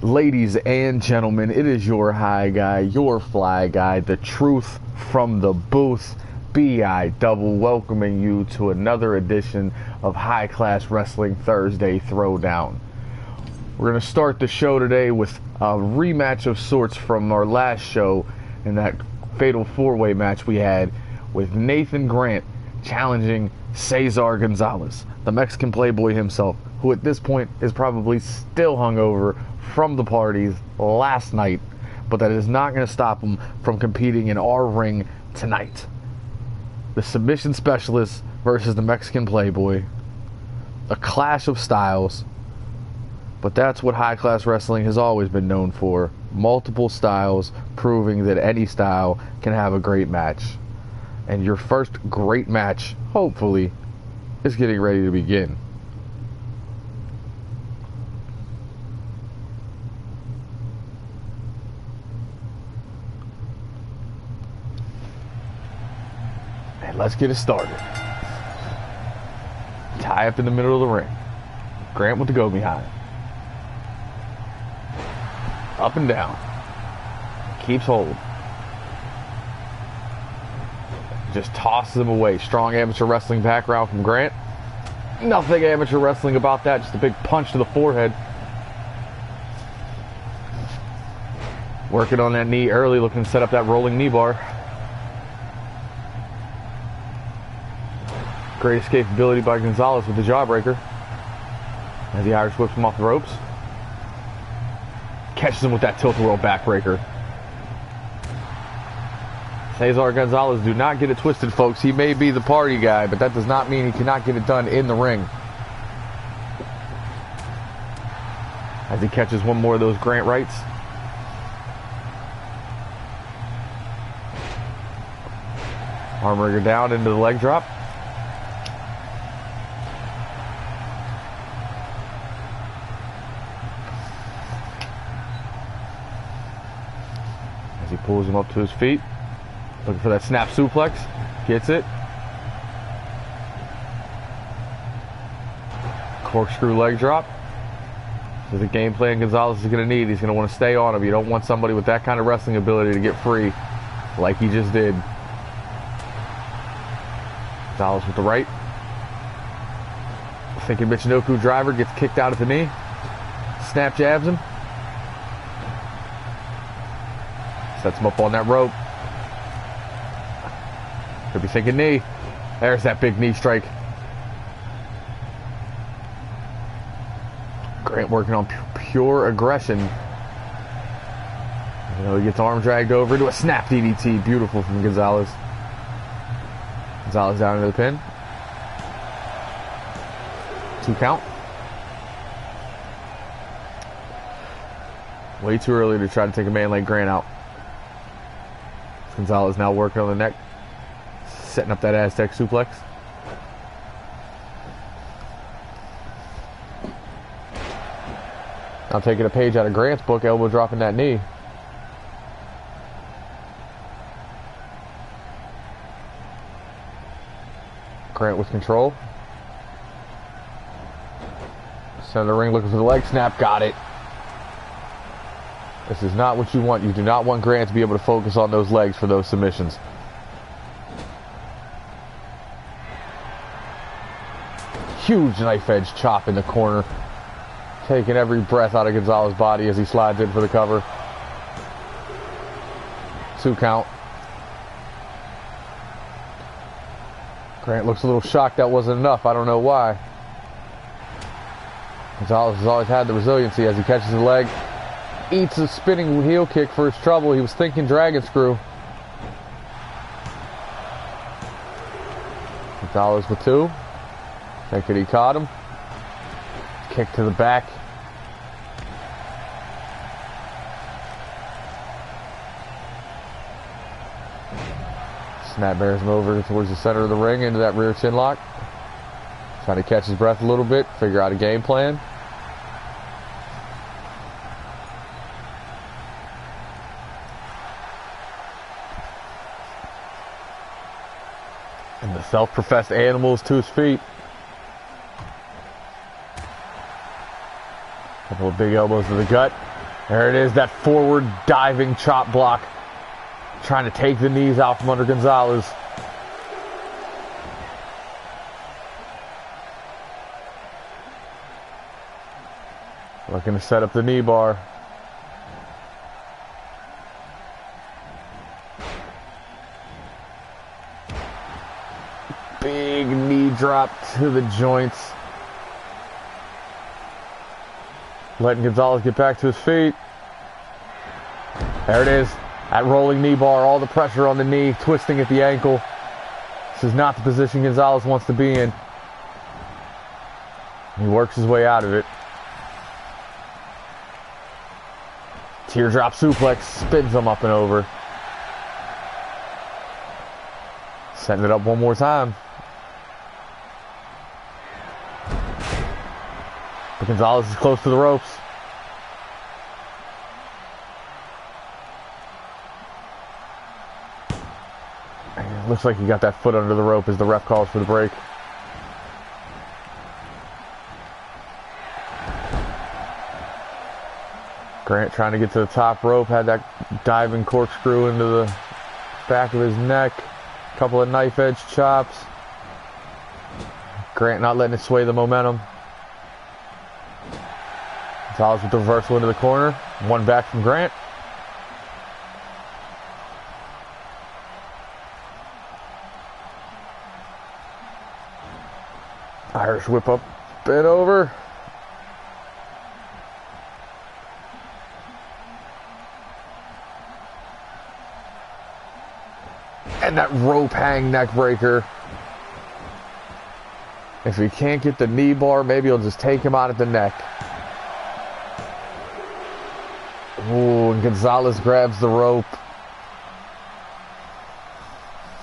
Ladies and gentlemen, it is your high guy, your fly guy, the truth from the booth, B.I. Double, welcoming you to another edition of High Class Wrestling Thursday Throwdown. We're going to start the show today with a rematch of sorts from our last show in that fatal four-way match we had with Nathan Grant challenging Cesar Gonzalez, the Mexican playboy himself, who at this point is probably still hungover from the parties last night, but that is not going to stop him from competing in our ring tonight. The submission specialist versus the Mexican playboy, a clash of styles, but that's what high class wrestling has always been known for. Multiple styles, proving that any style can have a great match. And your first great match, hopefully, is getting ready to begin. And let's get it started. Tie up in the middle of the ring. Grant with the go behind. Up and down. Keeps hold. Just tosses him away. Strong amateur wrestling background from Grant. Nothing amateur wrestling about that. Just a big punch to the forehead. Working on that knee early, looking to set up that rolling knee bar. Great escapability by Gonzalez with the jawbreaker. As the Irish whips him off the ropes. Catches him with that tilt-a-whirl backbreaker. Cesar Gonzalez, do not get it twisted, folks. He may be the party guy, but that does not mean he cannot get it done in the ring. As he catches one more of those Grant rights. Armringer down into the leg drop. As he pulls him up to his feet. Looking for that snap suplex. Gets it. Corkscrew leg drop. This is the game plan Gonzalez is going to need. He's going to want to stay on him. You don't want somebody with that kind of wrestling ability to get free like he just did. Gonzalez with the right. Thinking Michinoku driver, gets kicked out at the knee. Snap jabs him. Sets him up on that rope. Could be thinking knee. There's that big knee strike. Grant working on pure aggression. You know, he gets arm dragged over to a snap DDT. Beautiful from Gonzalez. Gonzalez down into the pin. 2 count. Way too early to try to take a man like Grant out. Gonzalez now working on the neck. Setting up that Aztec suplex. Now taking a page out of Grant's book, elbow dropping that knee. Grant with control. Center of the ring looking for the leg snap. Got it. This is not what you want. You do not want Grant to be able to focus on those legs for those submissions. Huge knife edge chop in the corner. Taking every breath out of Gonzalez's body as he slides in for the cover. 2 count. Grant looks a little shocked that wasn't enough. I don't know why. Gonzalez has always had the resiliency as he catches the leg. Eats a spinning heel kick for his trouble. He was thinking dragon screw. Gonzalez with 2. Thinking he caught him. Kick to the back. Snap bears him over towards the center of the ring into that rear chin lock. Trying to catch his breath a little bit, figure out a game plan. And the self-professed animal is to his feet. Couple of big elbows to the gut. There it is, that forward diving chop block. Trying to take the knees out from under Gonzalez. Looking to set up the knee bar. Big knee drop to the joints. Letting Gonzalez get back to his feet. There it is. That rolling knee bar, all the pressure on the knee, twisting at the ankle. This is not the position Gonzalez wants to be in. He works his way out of it. Teardrop suplex, spins him up and over. Setting it up one more time. But Gonzalez is close to the ropes. And it looks like he got that foot under the rope as the ref calls for the break. Grant trying to get to the top rope, had that diving corkscrew into the back of his neck. A couple of knife edge chops. Grant not letting it sway the momentum. Gonzalez with the reversal into the corner. One back from Grant. Irish whip up, bent over. And that rope hang neck breaker. If he can't get the knee bar, maybe he'll just take him out at the neck. Ooh, and Gonzalez grabs the rope.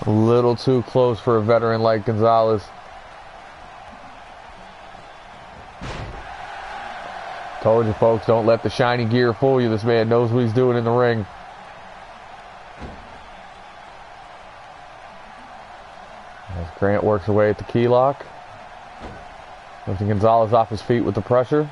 A little too close for a veteran like Gonzalez. Told you folks, don't let the shiny gear fool you. This man knows what he's doing in the ring. As Grant works away at the key lock. Lifting Gonzalez off his feet with the pressure.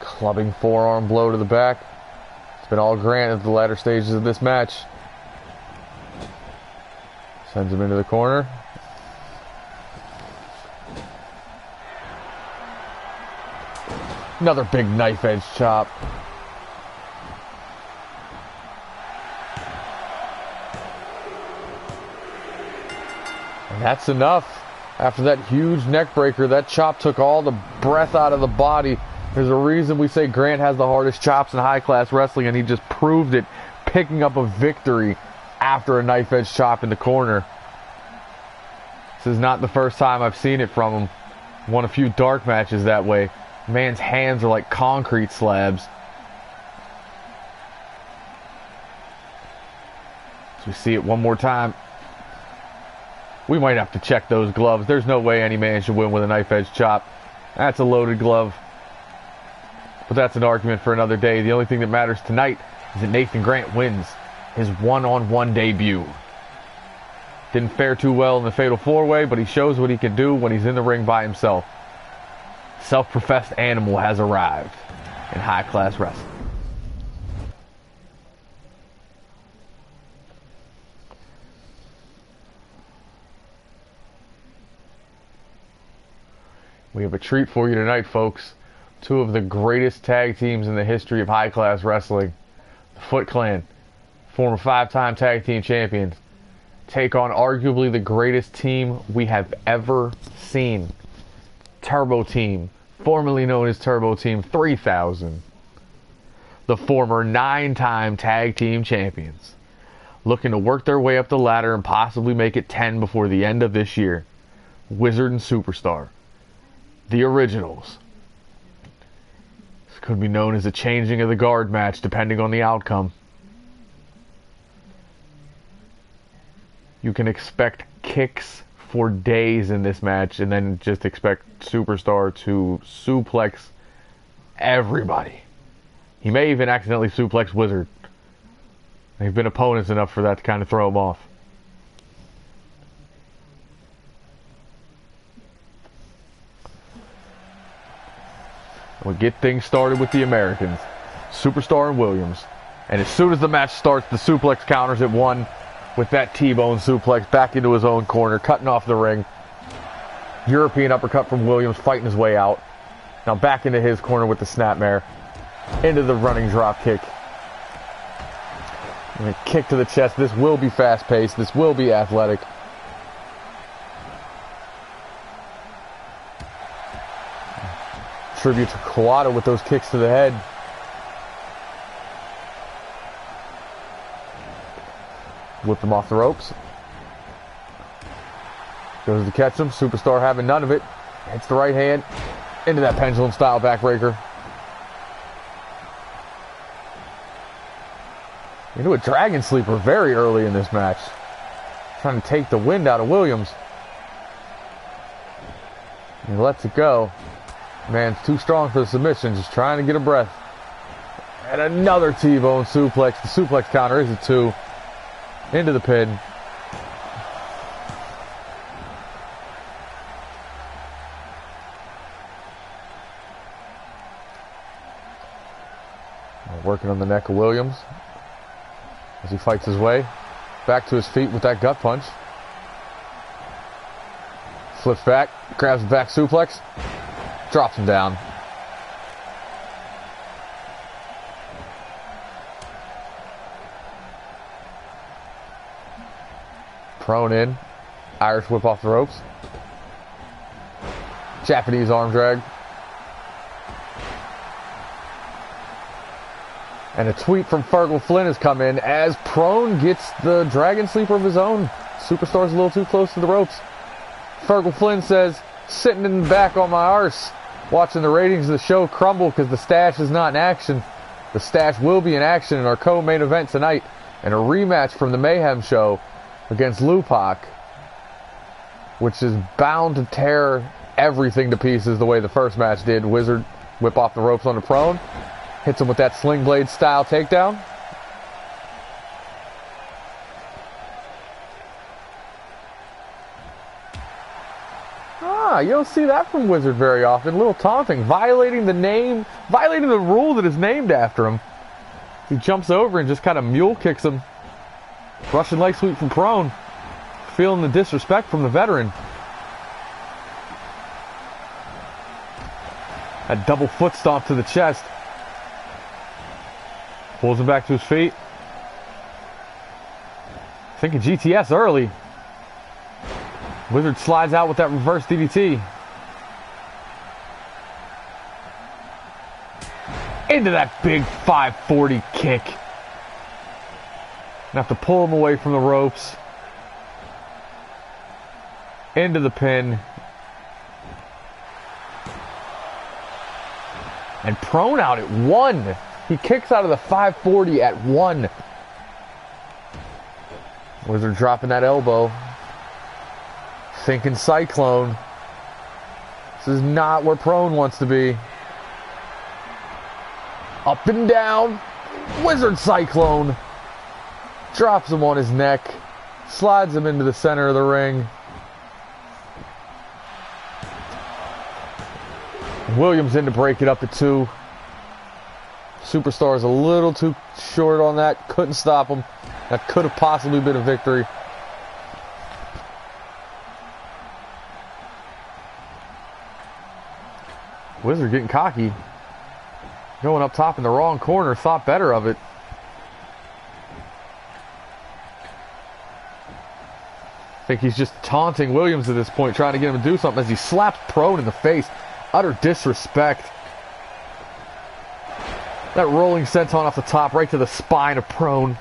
Clubbing forearm blow to the back. It's been all Grant at the latter stages of this match. Sends him into the corner. Another big knife edge chop. And that's enough. After that huge neck breaker, that chop took all the breath out of the body. There's a reason we say Grant has the hardest chops in high-class wrestling, and he just proved it, picking up a victory after a knife edge chop in the corner. This is not the first time I've seen it from him. Won a few dark matches that way. Man's hands are like concrete slabs. So we see it one more time. We might have to check those gloves. There's no way any man should win with a knife edge chop. That's a loaded glove. But that's an argument for another day. The only thing that matters tonight is that Nathan Grant wins his one-on-one debut. Didn't fare too well in the Fatal 4-Way, but he shows what he can do when he's in the ring by himself. Self-professed animal has arrived in high-class wrestling. We have a treat for you tonight, folks. Two of the greatest tag teams in the history of high-class wrestling. The Foot Clan, former 5-time tag team champions, take on arguably the greatest team we have ever seen. Turbo Team, formerly known as Turbo Team 3000. The former 9-time tag team champions. Looking to work their way up the ladder and possibly make it 10 before the end of this year. Wizard and Superstar. The Originals. This could be known as a changing of the guard match depending on the outcome. You can expect kicks for days in this match and then just expect Superstar to suplex everybody. He may even accidentally suplex Wizard. They've been opponents enough for that to kind of throw him off. We'll get things started with the Americans. Superstar and Williams. And as soon as the match starts, the suplex counters at 1 with that T-bone suplex back into his own corner, cutting off the ring. European uppercut from Williams, fighting his way out. Now back into his corner with the snapmare. Into the running drop kick. And a kick to the chest. This will be fast-paced. This will be athletic. Tribute to Kawada with those kicks to the head. Whip him off the ropes. Goes to catch him. Superstar having none of it. Hits the right hand. Into that pendulum style backbreaker. Into a dragon sleeper very early in this match. Trying to take the wind out of Williams. He lets it go. Man's too strong for the submission. Just trying to get a breath. And another T-bone suplex. The suplex counter is a 2. Into the pin. Working on the neck of Williams as he fights his way back to his feet with that gut punch. Flips back, grabs the back suplex, drops him down. Prone in, Irish whip off the ropes. Japanese arm drag. And a tweet from Fergal Flynn has come in as Prone gets the dragon sleeper of his own. Superstar's a little too close to the ropes. Fergal Flynn says, sitting in the back on my arse, watching the ratings of the show crumble because the stash is not in action. The stash will be in action in our co-main event tonight, and a rematch from the Mayhem show against Lupac, which is bound to tear everything to pieces the way the first match did. Wizard whip off the ropes on the Prone. Hits him with that sling blade style takedown. You don't see that from Wizard very often. A little taunting, violating the name, violating the rule that is named after him. He jumps over and just kind of mule kicks him. Russian leg sweep from Prone. Feeling the disrespect from the veteran. A double foot stomp to the chest. Pulls him back to his feet. Thinking GTS early. Wizard slides out with that reverse DDT. Into that big 540 kick. Have to pull him away from the ropes. Into the pin. And Prone out at 1. He kicks out of the 540 at 1. Wizard dropping that elbow. Thinking Cyclone. This is not where Prone wants to be. Up and down. Wizard Cyclone. Drops him on his neck. Slides him into the center of the ring. Williams in to break it up at 2. Superstar is a little too short on that. Couldn't stop him. That could have possibly been a victory. Wizard getting cocky. Going up top in the wrong corner. Thought better of it. I think he's just taunting Williams at this point, trying to get him to do something as he slaps Prone in the face. Utter disrespect. That rolling senton off the top right to the spine of Prone.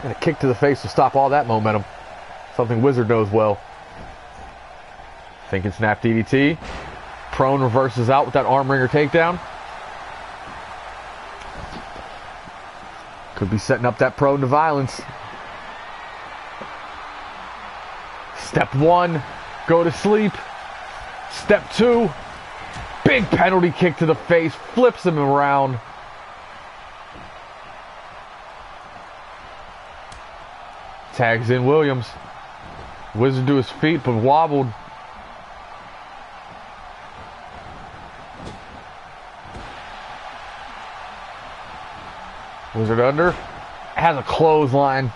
And a kick to the face will stop all that momentum. Something Wizard knows well. Thinking snap DDT. Prone reverses out with that arm wringer takedown. Could be setting up that Prone to violence. Step 1, go to sleep. Step 2, big penalty kick to the face, flips him around. Tags in Williams. Wizard to his feet, but wobbled. Wizard under. Has a clothesline.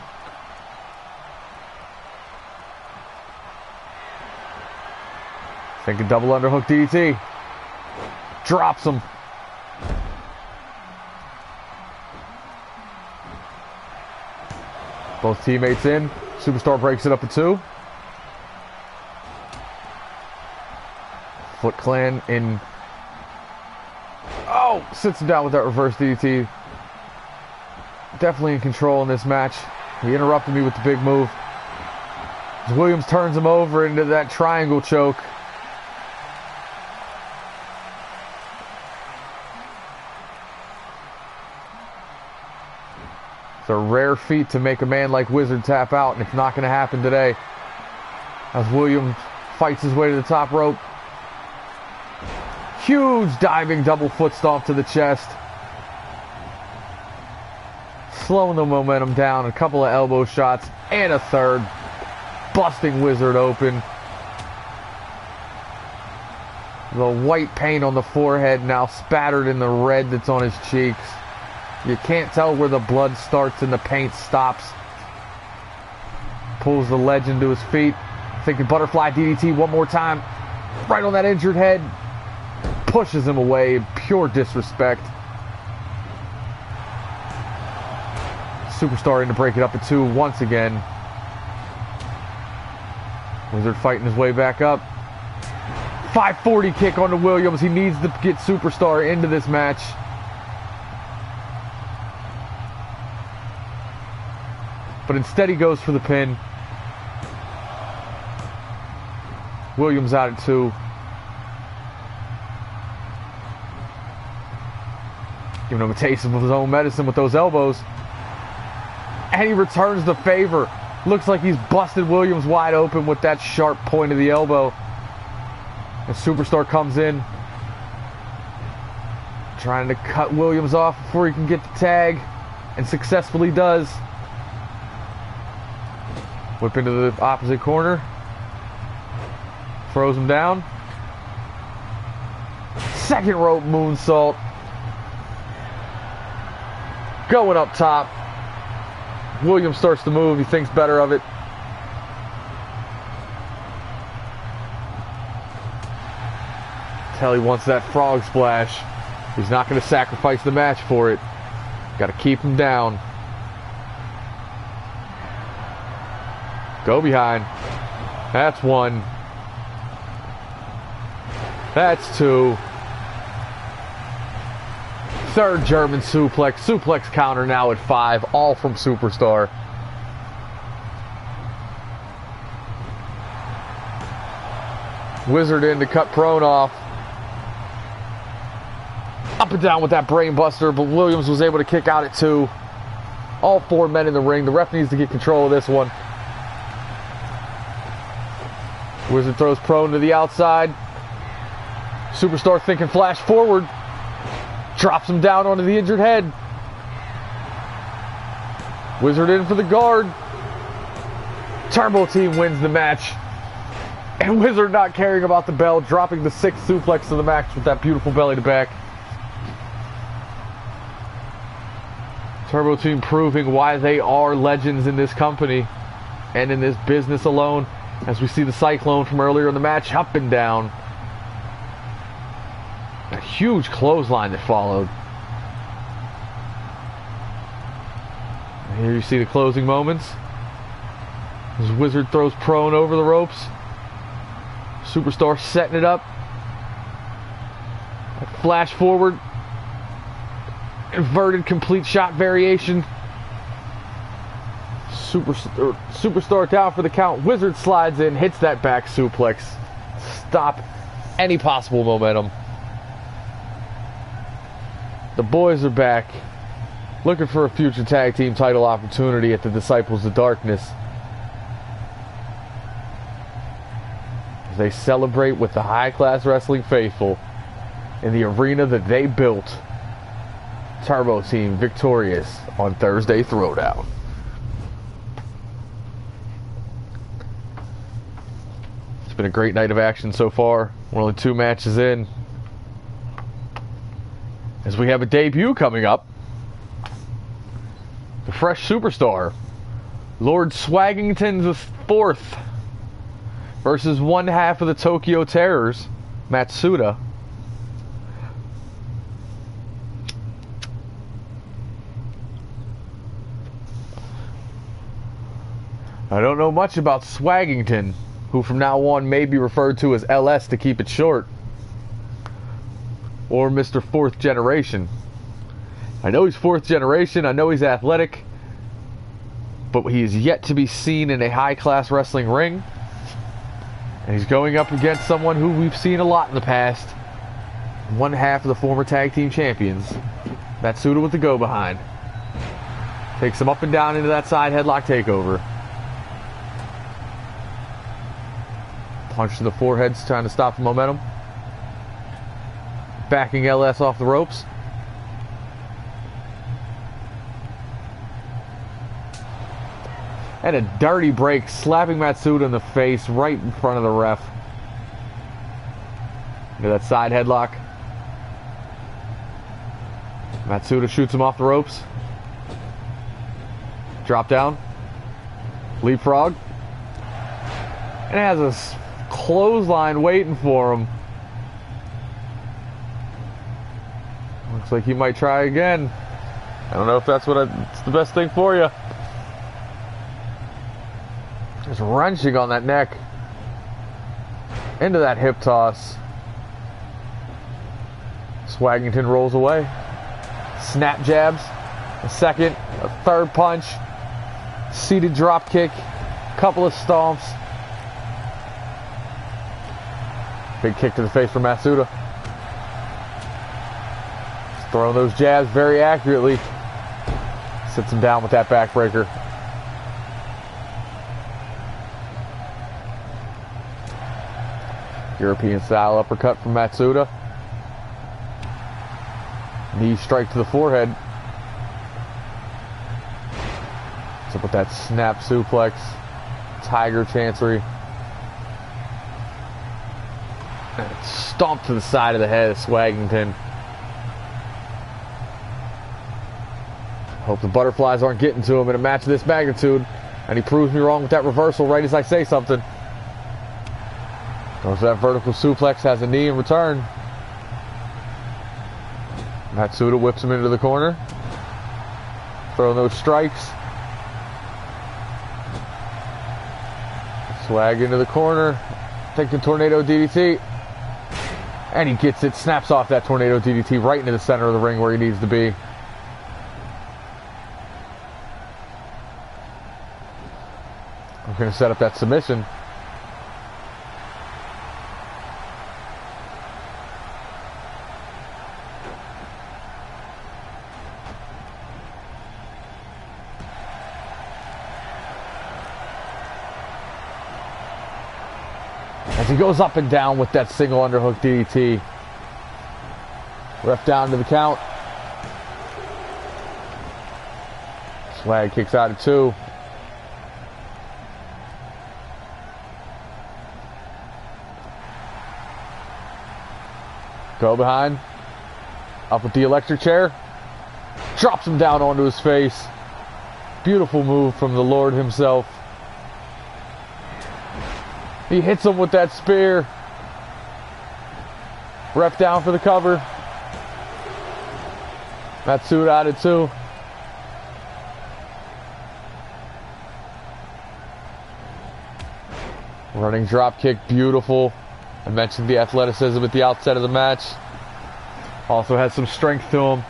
Thinking double underhook DDT. Drops him. Both teammates in. Superstar breaks it up to 2. Foot Clan in. Oh! Sits him down with that reverse DDT. Definitely in control in this match. He interrupted me with the big move. As Williams turns him over into that triangle choke. It's a rare feat to make a man like Wizard tap out, and it's not going to happen today. As Williams fights his way to the top rope. Huge diving double foot stomp to the chest. Slowing the momentum down. A couple of elbow shots and a third. Busting Wizard open. The white paint on the forehead now spattered in the red that's on his cheeks. You can't tell where the blood starts and the paint stops. Pulls the legend to his feet. Thinking butterfly DDT one more time. Right on that injured head. Pushes him away. Pure disrespect. Superstar in to break it up at 2 once again. Wizard fighting his way back up. 540 kick onto Williams. He needs to get Superstar into this match. But instead he goes for the pin. Williams out at 2. Giving him a taste of his own medicine with those elbows. And he returns the favor. Looks like he's busted Williams wide open with that sharp point of the elbow. And Superstar comes in. Trying to cut Williams off before he can get the tag. And successfully does. Whip into the opposite corner. Throws him down. Second rope moonsault. Going up top. Williams starts to move. He thinks better of it. Tell he wants that frog splash. He's not going to sacrifice the match for it. Got to keep him down. Go behind. That's 1. That's 2. Third German suplex. Suplex counter now at 5. All from Superstar. Wizard in to cut prone off. Up and down with that brain buster, but Williams was able to kick out at 2. All 4 men in the ring. The ref needs to get control of this one. Wizard throws prone to the outside. Superstar thinking flash forward. Drops him down onto the injured head. Wizard in for the guard. Turbo Team wins the match. And Wizard not caring about the bell, dropping the 6th suplex of the match with that beautiful belly to back. Turbo Team proving why they are legends in this company and in this business alone. As we see the Cyclone from earlier in the match up and down. A huge clothesline that followed. And here you see the closing moments. As Wizard throws prone over the ropes. Superstar setting it up. Flash forward. Inverted complete shot variation. Superstar down for the count. Wizard slides in, hits that back suplex. Stop any possible momentum. The boys are back, looking for a future tag team title opportunity at the Disciples of Darkness. As they celebrate with the high-class wrestling faithful in the arena that they built. Turbo Team victorious on Thursday Throwdown. It's been a great night of action so far. We're only 2 matches in. As we have a debut coming up. fresh superstar. Lord Swaggington the fourth versus one half of the Tokyo Terrors, Matsuda. I don't know much about Swaggington, who from now on may be referred to as LS to keep it short, or Mr. Fourth Generation. I know he's fourth generation, I know he's athletic, but he is yet to be seen in a high-class wrestling ring. And he's going up against someone who we've seen a lot in the past. One half of the former tag team champions. Matsuda with the go-behind. Takes him up and down into that side headlock takeover. Punch to the forehead, trying to stop the momentum. Backing LS off the ropes. And a dirty break, slapping Matsuda in the face right in front of the ref. Into that side headlock. Matsuda shoots him off the ropes. Drop down. Leapfrog. And has a clothesline waiting for him. Looks like he might try again. I don't know if that's it's the best thing for you. Just wrenching on that neck. Into that hip toss. Swaggington rolls away. Snap jabs. A second. A third punch. Seated drop kick. Couple of stomps. Big kick to the face from Matsuda. Just throwing those jabs very accurately. Sits him down with that backbreaker. European style uppercut from Matsuda. Knee strike to the forehead. So with that snap suplex. Tiger chancery. And stomp to the side of the head of Swaggington. Hope the butterflies aren't getting to him in a match of this magnitude. And he proves me wrong with that reversal right as I say something. Goes to that vertical suplex, has a knee in return. Matsuda whips him into the corner. Throwing those strikes. Swag into the corner. Taking tornado DDT. And he gets it, snaps off that tornado DDT right into the center of the ring where he needs to be. We're going to set up that submission. As he goes up and down with that single underhook DDT. Ref down to the count. Swag kicks out at 2. Go behind. Up with the electric chair. Drops him down onto his face. Beautiful move from the Lord himself. He hits him with that spear. Ref down for the cover. Matsuda out at 2. Running drop kick, beautiful. I mentioned the athleticism at the outset of the match. Also has some strength to him.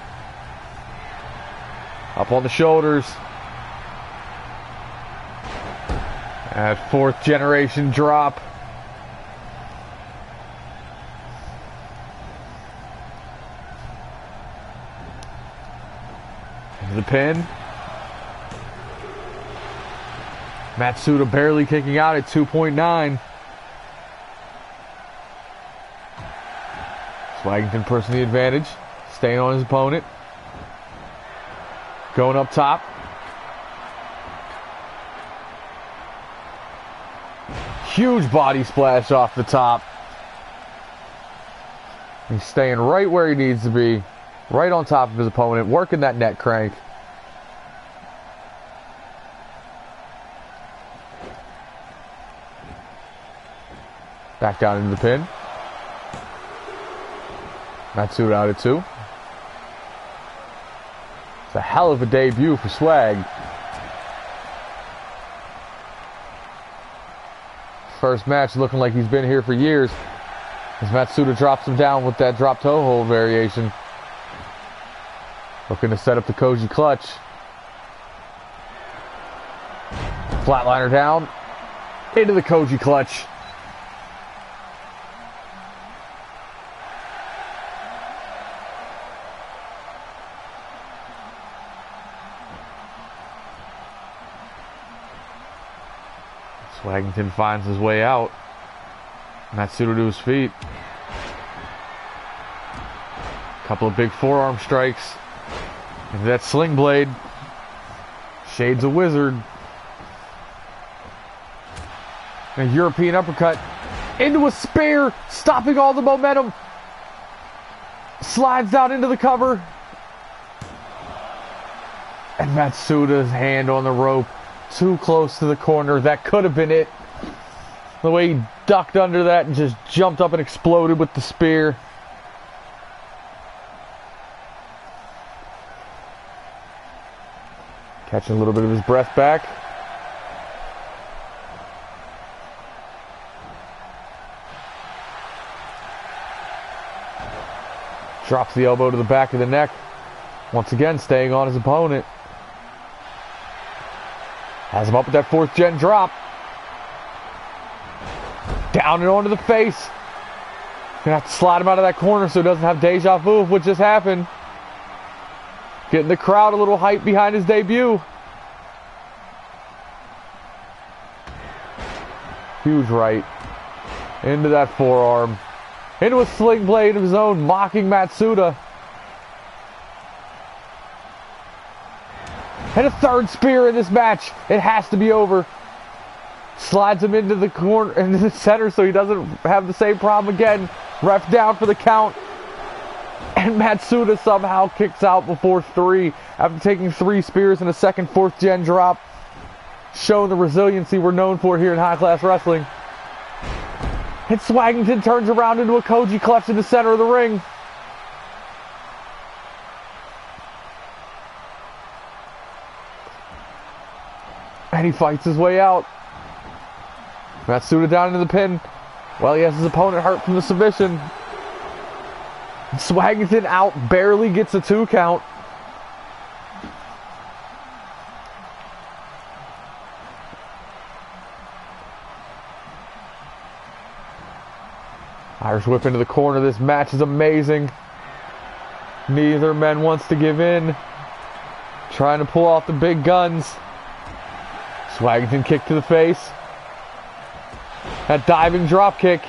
Up on the shoulders. That fourth generation drop. The pin. Matsuda barely kicking out at 2.9. Swaggington pressing the advantage. Staying on his opponent. Going up top. Huge body splash off the top. He's staying right where he needs to be. Right on top of his opponent. Working that neck crank. Back down into the pin. Matsuda out at 2. It's a hell of a debut for Swag. First match looking like he's been here for years. As Matsuda drops him down with that drop toe hold variation. Looking to set up the Koji clutch. Flatliner down. Into the Koji clutch. Swaggington finds his way out. Matsuda to his feet. Couple of big forearm strikes. Into that sling blade. Shade's a wizard. A European uppercut. Into a spear. Stopping all the momentum. Slides down into the cover. And Matsuda's hand on the rope. Too close to the corner. That could have been it. The way he ducked under that and just jumped up and exploded with the spear. Catching a little bit of his breath back. Drops the elbow to the back of the neck. Once again, staying on his opponent. Has him up with that 4th gen drop. Down and onto the face. Gonna have to slide him out of that corner so he doesn't have deja vu of what just happened. Getting the crowd a little hype behind his debut. Huge right. Into that forearm. Into a sling blade of his own, mocking Matsuda. And a 3rd spear in this match. It has to be over. Slides him into the corner, into the center, so he doesn't have the same problem again. Ref down for the count. And Matsuda somehow kicks out before 3 after taking 3 spears and a second 4th gen drop. Showing the resiliency we're known for here in high class wrestling. And Swaggington turns around into a Koji clutch in the center of the ring. And he fights his way out. Matsuda down into the pin. Well, he has his opponent hurt from the submission. Swaggington out, barely gets a 2 count. Irish whip into the corner. This match is amazing. Neither man wants to give in. Trying to pull off the big guns. Swaggington kick to the face. That diving drop kick.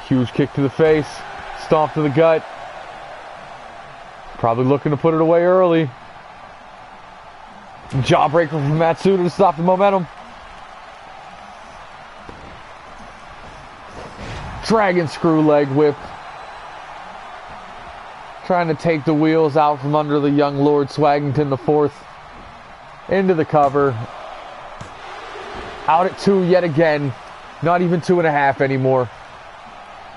Huge kick to the face. Stomp to the gut. Probably looking to put it away early. Jawbreaker from Matsuda to stop the momentum. Dragon screw leg whip. Trying to take the wheels out from under the young Lord Swaggington the 4th. Into the cover. Out at 2 yet again. Not even 2.5 anymore.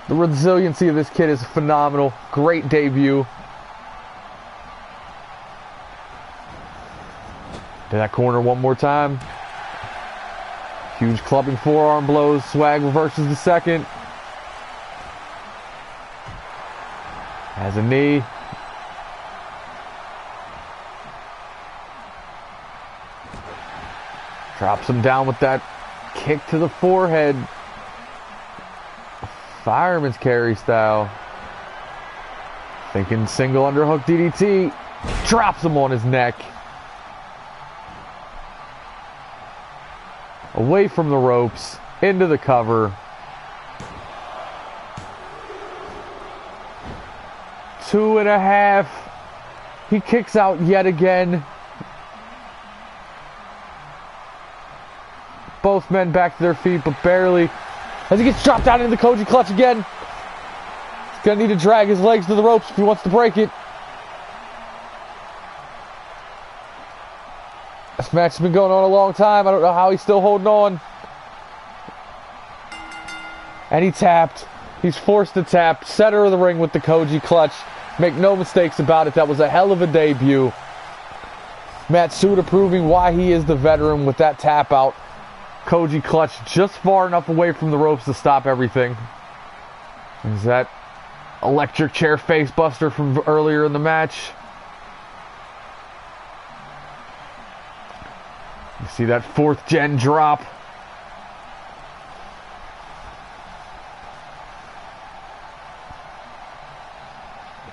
The resiliency of this kid is phenomenal. Great debut. To that corner one more time. Huge clubbing forearm blows. Swag reverses the second. Has a knee. Drops him down with that kick to the forehead. Fireman's carry style. Thinking single underhook DDT. Drops him on his neck. Away from the ropes. Into the cover. 2.5. He kicks out yet again. Both men back to their feet, but barely. As he gets dropped down into the Koji clutch again. He's going to need to drag his legs to the ropes if he wants to break it. This match has been going on a long time. I don't know how he's still holding on. And he tapped. He's forced to tap. Center of the ring with the Koji clutch. Make no mistakes about it. That was a hell of a debut. Matsuda proving why he is the veteran with that tap out. Koji clutch just far enough away from the ropes to stop everything. Is that electric chair face buster from earlier in the match? You see that 4th gen drop.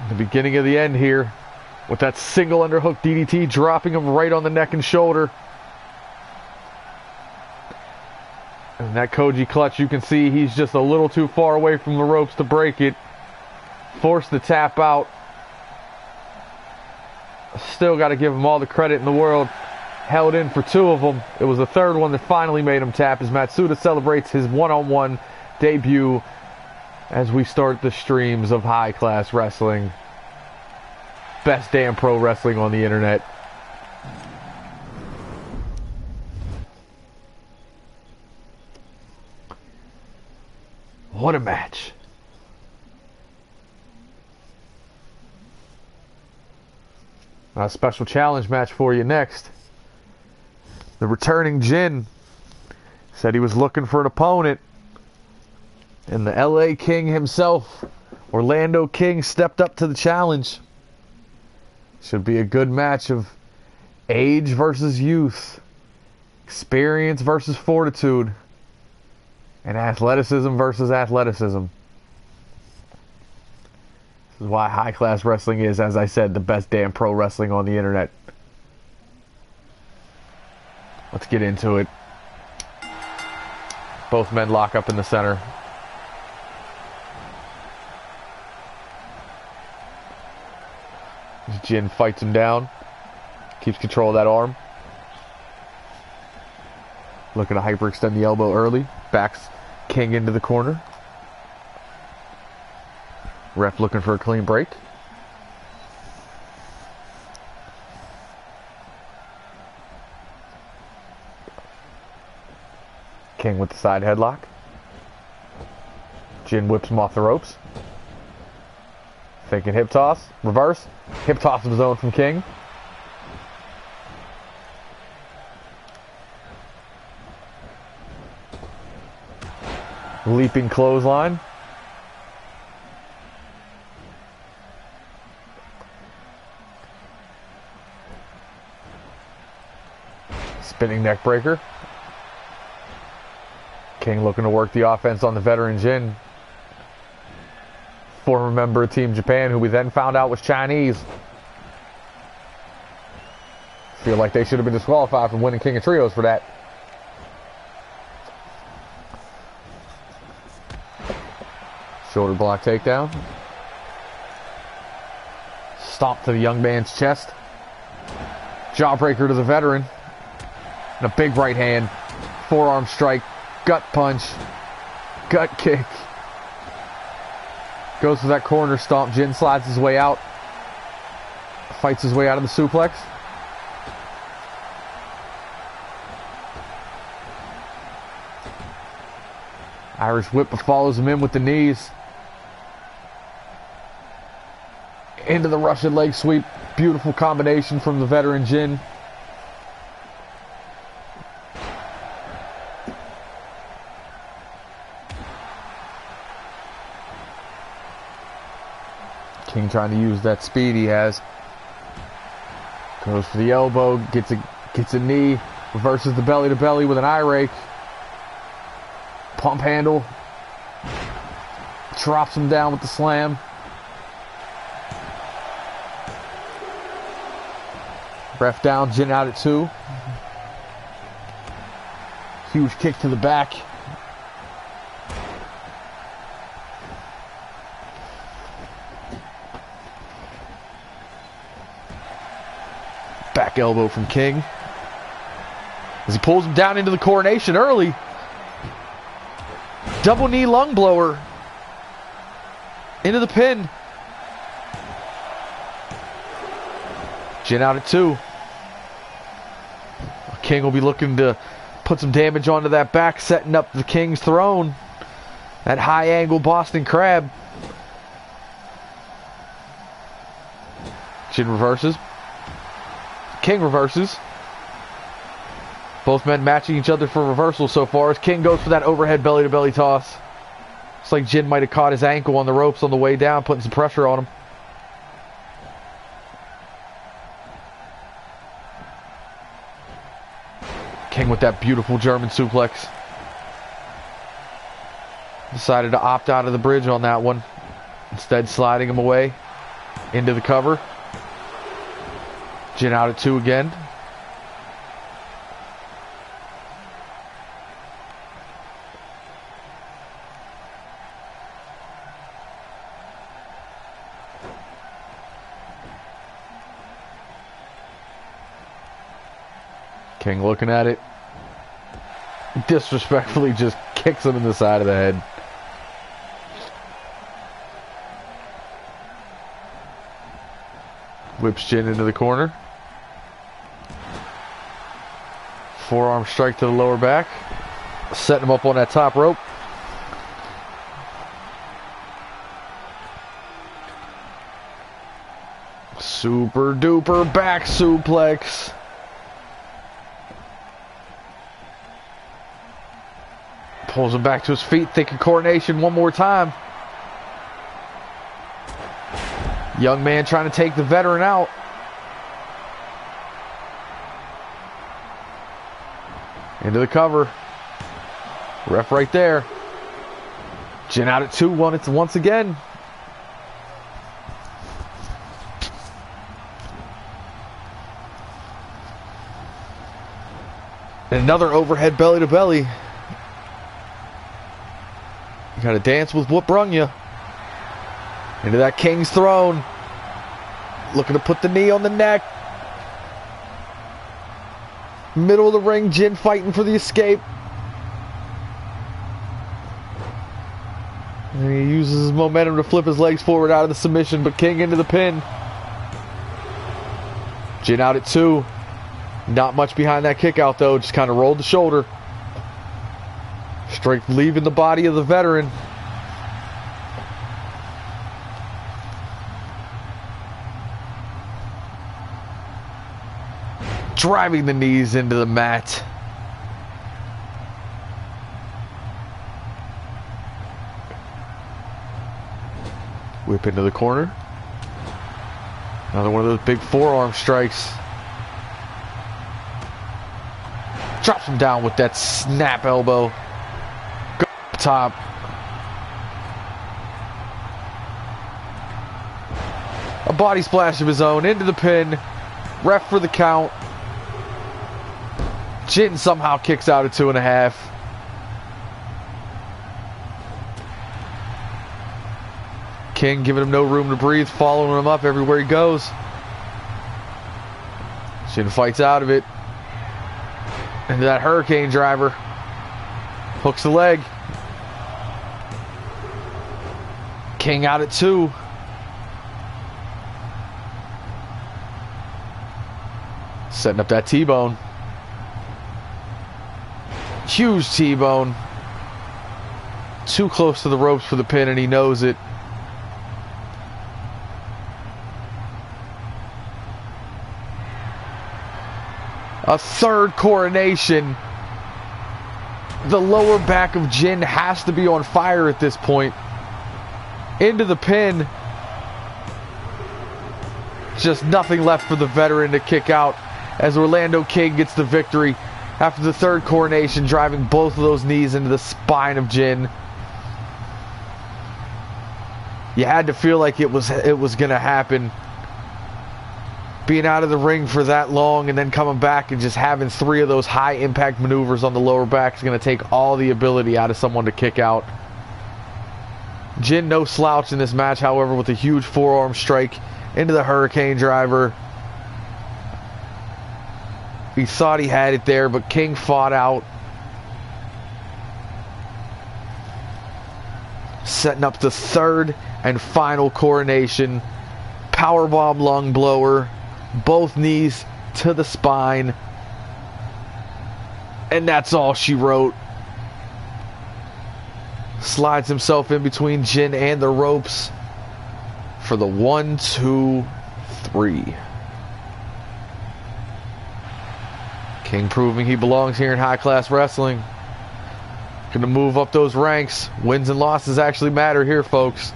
The beginning of the end here with that single underhook DDT dropping him right on the neck and shoulder. And that Koji clutch, you can see he's just a little too far away from the ropes to break it. Forced to tap out. Still got to give him all the credit in the world. Held in for 2 of them. It was the 3rd one that finally made him tap as Matsuda celebrates his one-on-one debut as we start the streams of high-class wrestling. Best damn pro wrestling on the internet. What a match. A special challenge match for you next. The returning Jin said he was looking for an opponent. And the LA King himself, Orlando King, stepped up to the challenge. Should be a good match of age versus youth, experience versus fortitude, and athleticism versus athleticism. This is why high-class wrestling is, as I said, the best damn pro wrestling on the internet. Let's get into it. Both men lock up in the center. Jin fights him down. Keeps control of that arm. Looking to hyperextend the elbow early. Backs King into the corner. Ref looking for a clean break. King with the side headlock. Jin whips him off the ropes. Thinking hip toss. Reverse. Hip toss of his own from King. Leaping clothesline. Spinning neck breaker. King looking to work the offense on the veteran Jin. Former member of Team Japan, who we then found out was Chinese. Feel like they should have been disqualified from winning King of Trios for that. Shoulder block takedown. Stomp to the young man's chest. Jawbreaker to the veteran. And a big right hand. Forearm strike. Gut punch. Gut kick. Goes for that corner stomp. Jin slides his way out. Fights his way out of the suplex. Irish whip follows him in with the knees. Into the Russian leg sweep. Beautiful combination from the veteran Jin. King trying to use that speed he has. Goes for the elbow, gets a knee, reverses the belly to belly with an eye rake. Pump handle. Drops him down with the slam. Ref down, Jin out at 2. Huge kick to the back. Back elbow from King. As he pulls him down into the coronation early. Double knee lung blower. Into the pin. Jin out at 2. King will be looking to put some damage onto that back, setting up the King's throne. That high angle Boston Crab. Jin reverses. King reverses. Both men matching each other for reversals so far as King goes for that overhead belly-to-belly toss. Looks like Jin might have caught his ankle on the ropes on the way down, putting some pressure on him. King with that beautiful German suplex. Decided to opt out of the bridge on that one. Instead, sliding him away into the cover. Jin out at 2 again. King looking at it. Disrespectfully just kicks him in the side of the head. Whips Jin into the corner. Forearm strike to the lower back. Setting him up on that top rope. Super duper back suplex. Pulls him back to his feet, thinking coronation one more time. Young man trying to take the veteran out. Into the cover. Ref right there. Jin out at 2 once again. And another overhead belly to belly. You gotta dance with what brung you. Into that King's throne. Looking to put the knee on the neck. Middle of the ring, Jin fighting for the escape. And he uses his momentum to flip his legs forward out of the submission, but King into the pin. Jin out at 2. Not much behind that kick out though, just kind of rolled the shoulder. Straight leaving the body of the veteran. Driving the knees into the mat. Whip into the corner. Another one of those big forearm strikes. Drops him down with that snap elbow. Go up top. A body splash of his own into the pin. Ref for the count. Jin somehow kicks out at 2.5. King giving him no room to breathe, following him up everywhere he goes. Jin fights out of it. Into that hurricane driver. Hooks the leg. King out at 2. Setting up that T-bone. Huge T-bone. Too close to the ropes for the pin, and he knows it. A third coronation. The lower back of Jin has to be on fire at this point. Into the pin. Just nothing left for the veteran to kick out as Orlando King gets the victory after the third coronation, driving both of those knees into the spine of Jin. You had to feel like it was going to happen. Being out of the ring for that long and then coming back and just having 3 of those high impact maneuvers on the lower back is going to take all the ability out of someone to kick out. Jin no slouch in this match, however, with a huge forearm strike into the hurricane driver. He thought he had it there, but King fought out. Setting up the third and final coronation. Powerbomb lung blower. Both knees to the spine. And that's all she wrote. Slides himself in between Jin and the ropes for the 1, 2, 3. King proving he belongs here in high class wrestling. Gonna move up those ranks. Wins and losses actually matter here, folks.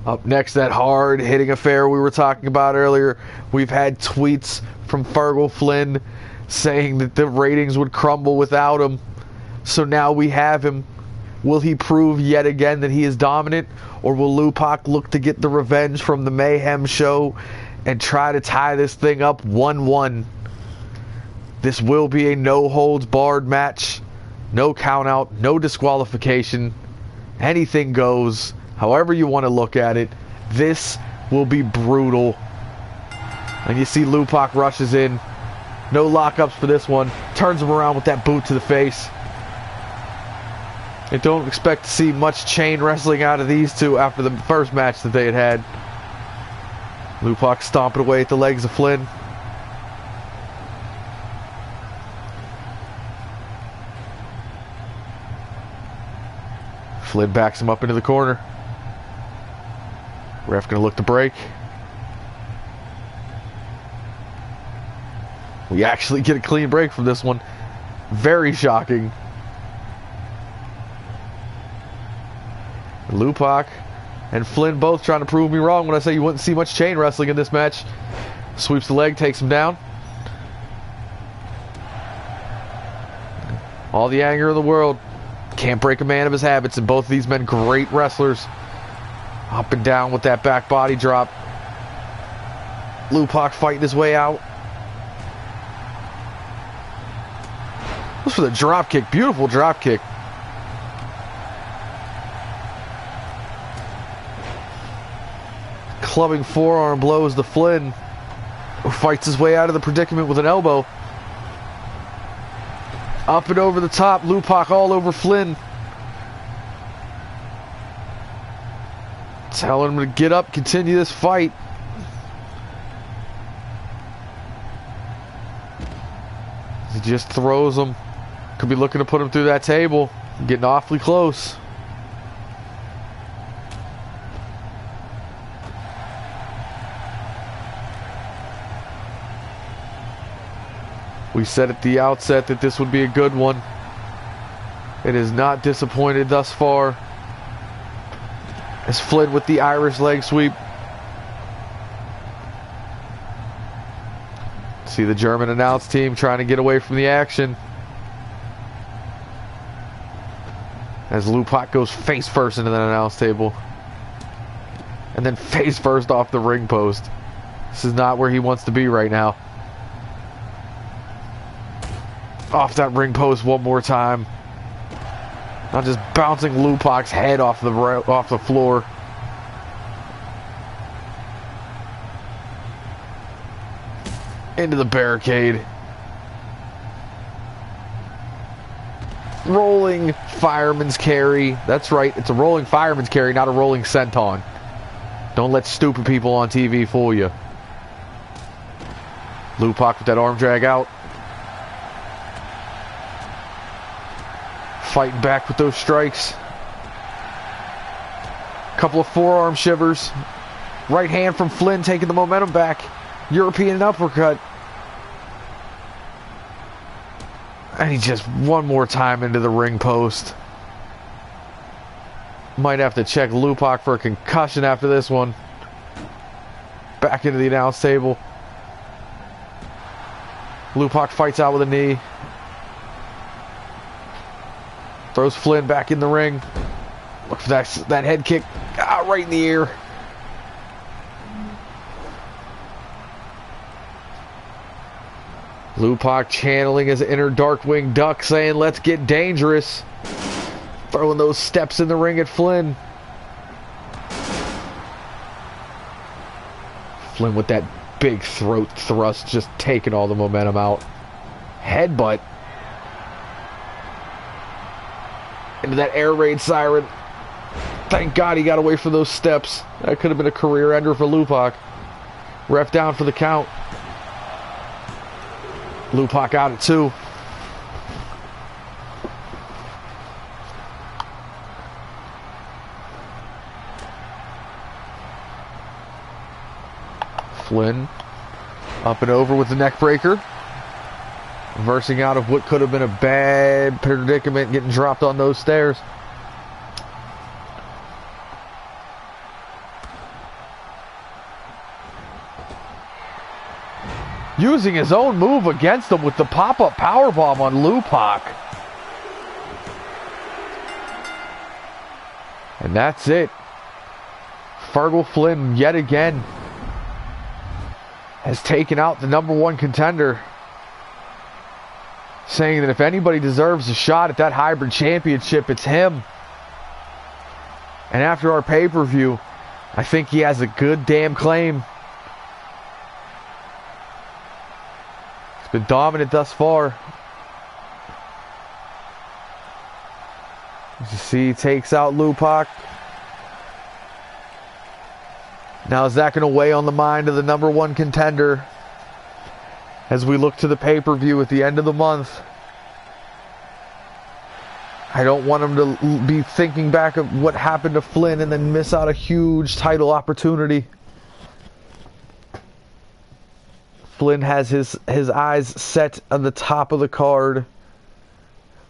Up next, that hard-hitting affair we were talking about earlier. We've had tweets from Fergal Flynn saying that the ratings would crumble without him. So now we have him. Will he prove yet again that he is dominant? Or will Lupac look to get the revenge from the Mayhem show and try to tie this thing up 1-1? This will be a no-holds-barred match. No count-out, no disqualification. Anything goes. However you want to look at it, this will be brutal. And you see Lupac rushes in. No lockups for this one. Turns him around with that boot to the face. I don't expect to see much chain wrestling out of these two after the first match that they had. Lupac stomping away at the legs of Flynn. Flynn backs him up into the corner. Ref gonna look to break. We actually get a clean break from this one. Very shocking. Lupac and Flynn both trying to prove me wrong when I say you wouldn't see much chain wrestling in this match. Sweeps the leg, takes him down. All the anger in the world. Can't break a man of his habits, and both of these men great wrestlers. Up and down with that back body drop. Lupac fighting his way out. Looks for the drop kick. Beautiful drop kick. Clubbing forearm blows to Flynn, who fights his way out of the predicament with an elbow. Up and over the top. Lupac all over Flynn. Telling him to get up, continue this fight. He just throws him. Could be looking to put him through that table. Getting awfully close. We said at the outset that this would be a good one. It has not disappointed thus far. As Flynn with the Irish leg sweep. See the German announce team trying to get away from the action. As Lupac goes face first into that announce table. And then face first off the ring post. This is not where he wants to be right now. Off that ring post one more time. Now just bouncing Lupac's head off the floor. Into the barricade. Rolling fireman's carry. That's right, it's a rolling fireman's carry, not a rolling senton. Don't let stupid people on TV fool you. Lupac with that arm drag out. Fighting back with those strikes. Couple of forearm shivers. Right hand from Flynn taking the momentum back. European uppercut. And he just one more time into the ring post. Might have to check Lupac for a concussion after this one. Back into the announce table. Lupac fights out with a knee. Throws Flynn back in the ring. Look for that head kick. Ah, right in the ear. Lupac channeling his inner Darkwing Duck, saying, let's get dangerous. Throwing those steps in the ring at Flynn. Flynn with that big throat thrust, just taking all the momentum out. Headbutt. Into that air raid siren. Thank God he got away from those steps. That could have been a career ender for Lupak. Ref down for the count. Lupak out at 2. Flynn up and over with the neck breaker. Reversing out of what could have been a bad predicament, getting dropped on those stairs. Using his own move against him with the pop-up powerbomb on Lupak. And that's it. Fergal Flynn, yet again, has taken out the #1 contender, saying that if anybody deserves a shot at that hybrid championship, it's him. And after our pay-per-view, I think he has a good damn claim. He's been dominant thus far. As you see, he takes out Lupak. Now is that going to weigh on the mind of the #1 contender as we look to the pay-per-view at the end of the month? I don't want him to be thinking back of what happened to Flynn and then miss out a huge title opportunity. Flynn has his eyes set on the top of the card.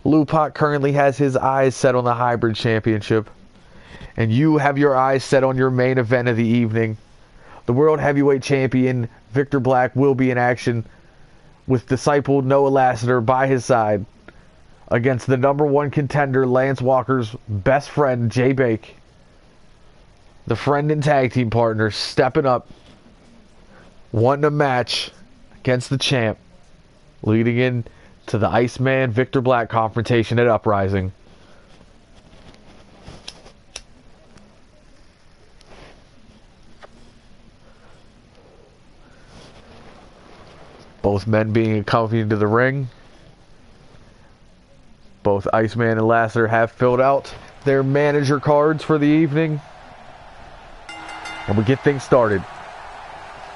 Lupak currently has his eyes set on the hybrid championship. And you have your eyes set on your main event of the evening. The World Heavyweight Champion, Victor Black, will be in action with disciple Noah Lassiter by his side against the #1 contender, Lance Walker's best friend, Jay Bake. The friend and tag team partner stepping up, wanting a match against the champ, leading in to the Iceman Victor Black confrontation at Uprising. Both men being accompanied to the ring. Both Iceman and Lassiter have filled out their manager cards for the evening. And we get things started.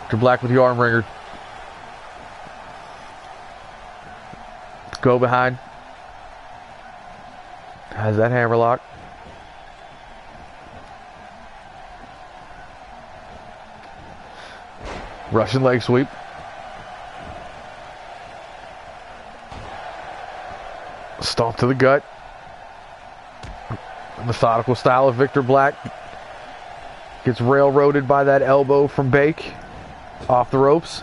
Victor Black with the arm wringer. Go behind. Has that hammerlock. Russian leg sweep. Stomp to the gut. Methodical style of Victor Black. Gets railroaded by that elbow from Bake. Off the ropes.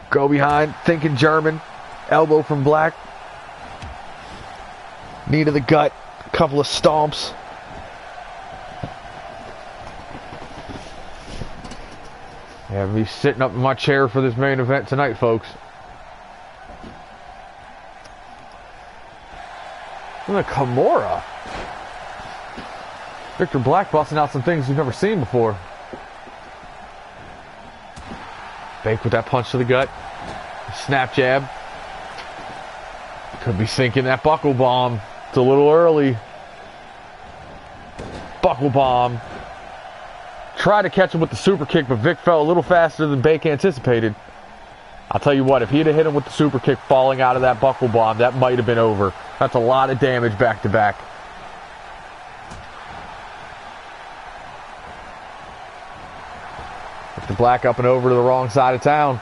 Go behind. Thinking German. Elbow from Black. Knee to the gut. Couple of stomps. Yeah, me sitting up in my chair for this main event tonight, folks. Look at Kimura. Victor Black busting out some things you've never seen before. Bake with that punch to the gut. Snap jab. Could be sinking that buckle bomb. It's a little early. Buckle bomb. Tried to catch him with the super kick, but Vic fell a little faster than Bake anticipated. I'll tell you what, if he'd have hit him with the super kick falling out of that buckle bomb, that might have been over. That's a lot of damage back to back. Victor Black up and over to the wrong side of town.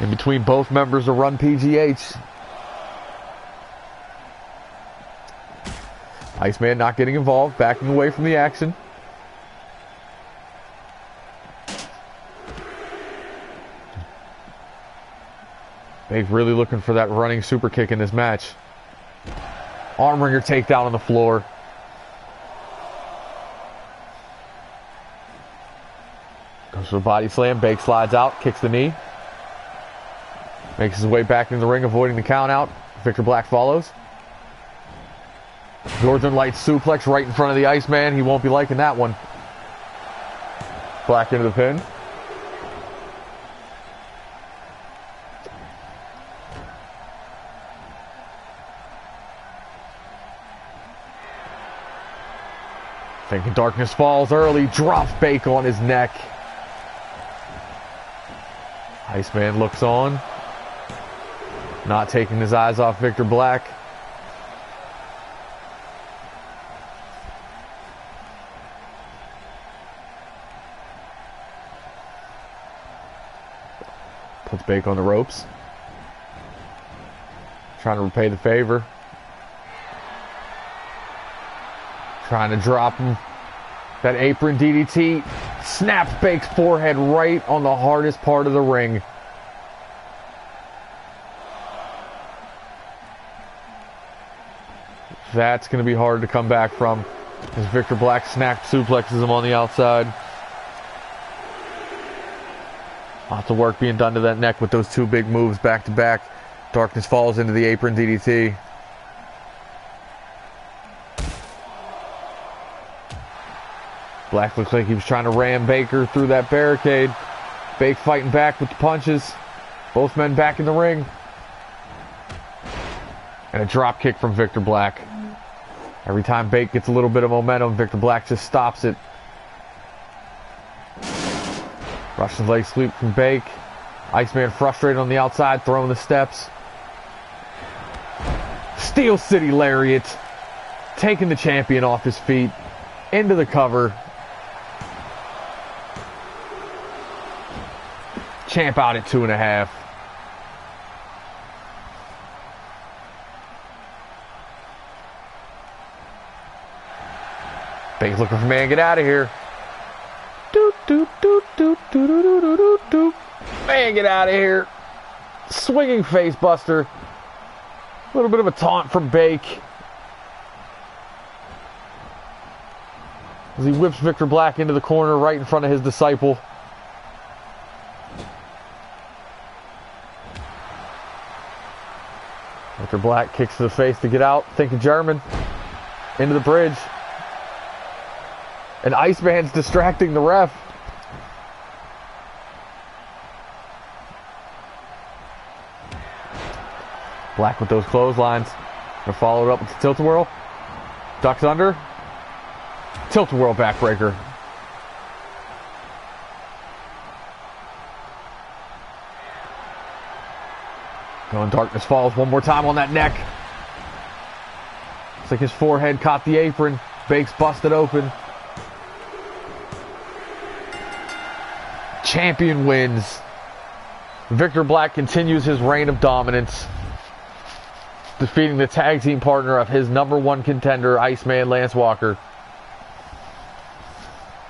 In between both members of Run PGH. Iceman not getting involved, backing away from the action. They're really looking for that running super kick in this match. Arm wringer takedown on the floor. Goes for a body slam. Bake slides out, kicks the knee. Makes his way back into the ring, avoiding the count out. Victor Black follows. Northern Lights suplex right in front of the Iceman. He won't be liking that one. Black into the pin. Thinking darkness falls early, drops Bake on his neck. Iceman looks on. Not taking his eyes off Victor Black. Puts Bake on the ropes. Trying to repay the favor. Trying to drop him. That apron DDT snaps Bake's forehead right on the hardest part of the ring. That's going to be hard to come back from, as Victor Black snap suplexes him on the outside. Lots of work being done to that neck with those two big moves back to back. Darkness falls into the apron DDT. Black looks like he was trying to ram Baker through that barricade. Bake fighting back with the punches. Both men back in the ring. And a drop kick from Victor Black. Every time Bake gets a little bit of momentum, Victor Black just stops it. Russian leg sweep from Bake. Iceman frustrated on the outside, throwing the steps. Steel City Lariat. Taking the champion off his feet. Into the cover. Champ out at 2.5. Bake looking for man, get out of here. Doot, doot, doot, doot, doot, doot, doot, doot, doot. Man, get out of here. Swinging face buster. A little bit of a taunt from Bake. As he whips Victor Black into the corner right in front of his disciple. Victor Black kicks to the face to get out. Thinking German. Into the bridge. And Iceman's distracting the ref. Black with those clotheslines. Gonna follow it up with the tilt-a-whirl. Ducks under. Tilt-a-whirl backbreaker. Going Darkness Falls one more time on that neck. Looks like his forehead caught the apron. Bake's busted open. Champion wins. Victor Black continues his reign of dominance, defeating the tag team partner of his #1 contender, Iceman Lance Walker.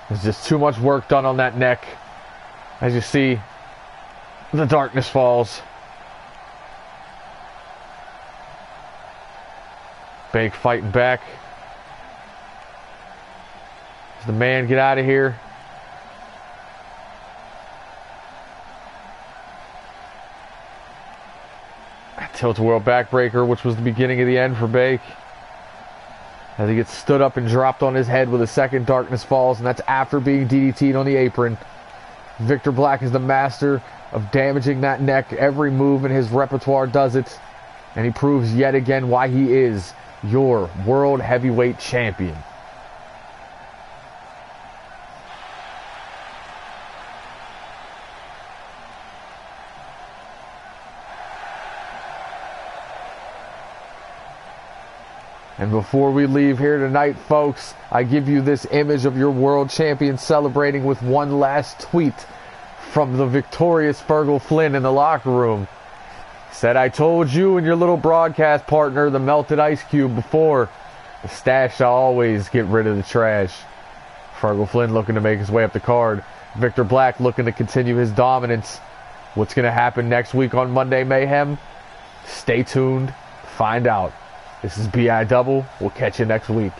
There's just too much work done on that neck. As you see, the Darkness Falls. Bake fighting back. Does the man get out of here? Tilt-a-whirl backbreaker, which was the beginning of the end for Bake. As he gets stood up and dropped on his head with a second Darkness Falls, and that's after being DDT'd on the apron. Victor Black is the master of damaging that neck. Every move in his repertoire does it. And he proves yet again why he is your World Heavyweight Champion. And before we leave here tonight, folks, I give you this image of your world champion celebrating with one last tweet from the victorious Fergal Flynn in the locker room. Said, I told you and your little broadcast partner, the melted ice cube, before. The stash shall always get rid of the trash. Fergal Flynn looking to make his way up the card. Victor Black looking to continue his dominance. What's going to happen next week on Monday Mayhem? Stay tuned. Find out. This is B.I. Double. We'll catch you next week.